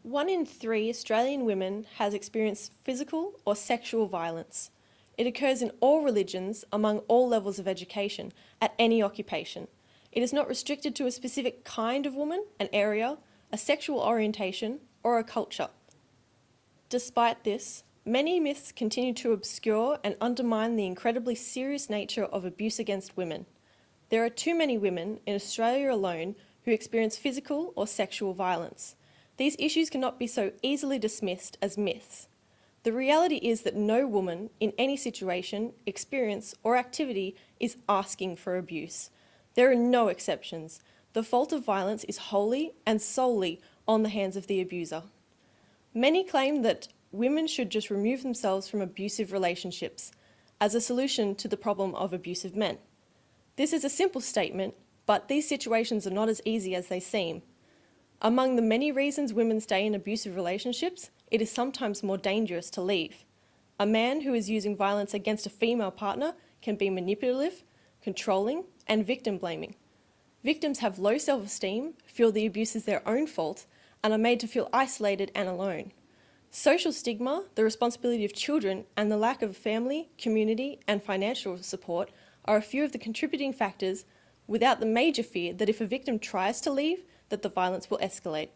1 in 3 Australian women has experienced physical or sexual violence. It occurs in all religions, among all levels of education, at any occupation. It is not restricted to a specific kind of woman, an area, a sexual orientation, or a culture. Despite this, many myths continue to obscure and undermine the incredibly serious nature of abuse against women. There are too many women in Australia alone who experience physical or sexual violence. These issues cannot be so easily dismissed as myths. The reality is that no woman, in any situation, experience, or activity, is asking for abuse. There are no exceptions. The fault of violence is wholly and solely on the hands of the abuser. Many claim that women should just remove themselves from abusive relationships as a solution to the problem of abusive men. This is a simple statement, but these situations are not as easy as they seem. Among the many reasons women stay in abusive relationships, it is sometimes more dangerous to leave. A man who is using violence against a female partner can be manipulative, controlling, and victim-blaming. Victims have low self-esteem, feel the abuse is their own fault, and are made to feel isolated and alone. Social stigma, the responsibility of children, and the lack of family, community, and financial support are a few of the contributing factors, without the major fear that if a victim tries to leave, that the violence will escalate.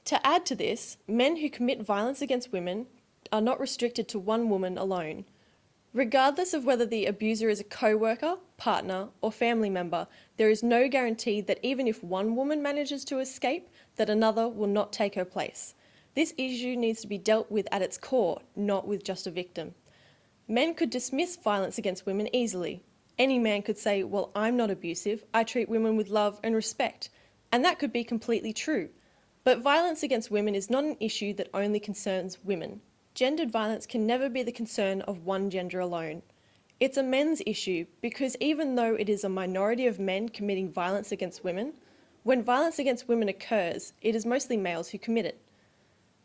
To add to this, men who commit violence against women are not restricted to one woman alone. Regardless of whether the abuser is a co-worker, partner, or family member, there is no guarantee that even if one woman manages to escape, that another will not take her place. This issue needs to be dealt with at its core, not with just a victim. Men could dismiss violence against women easily. Any man could say, well, I'm not abusive, I treat women with love and respect. And that could be completely true. But violence against women is not an issue that only concerns women. Gendered violence can never be the concern of one gender alone. It's a men's issue because even though it is a minority of men committing violence against women, when violence against women occurs, it is mostly males who commit it.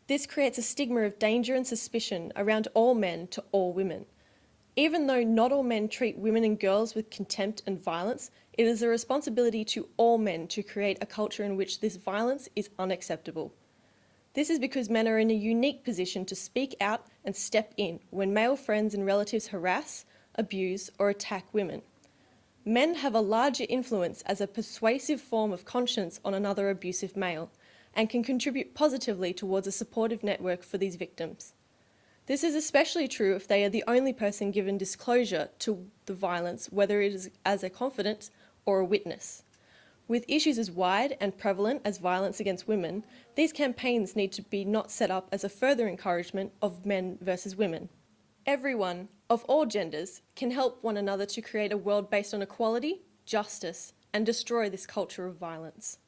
This creates a stigma of danger and suspicion around all men to all women. Even though not all men treat women and girls with contempt and violence, it is a responsibility to all men to create a culture in which this violence is unacceptable. This is because men are in a unique position to speak out and step in when male friends and relatives harass, abuse, or attack women. Men have a larger influence as a persuasive form of conscience on another abusive male, and can contribute positively towards a supportive network for these victims. This is especially true if they are the only person given disclosure to the violence, whether it is as a confidant or a witness. With issues as wide and prevalent as violence against women, these campaigns need to be not set up as a further encouragement of men versus women. Everyone, of all genders, can help one another to create a world based on equality, justice, and destroy this culture of violence.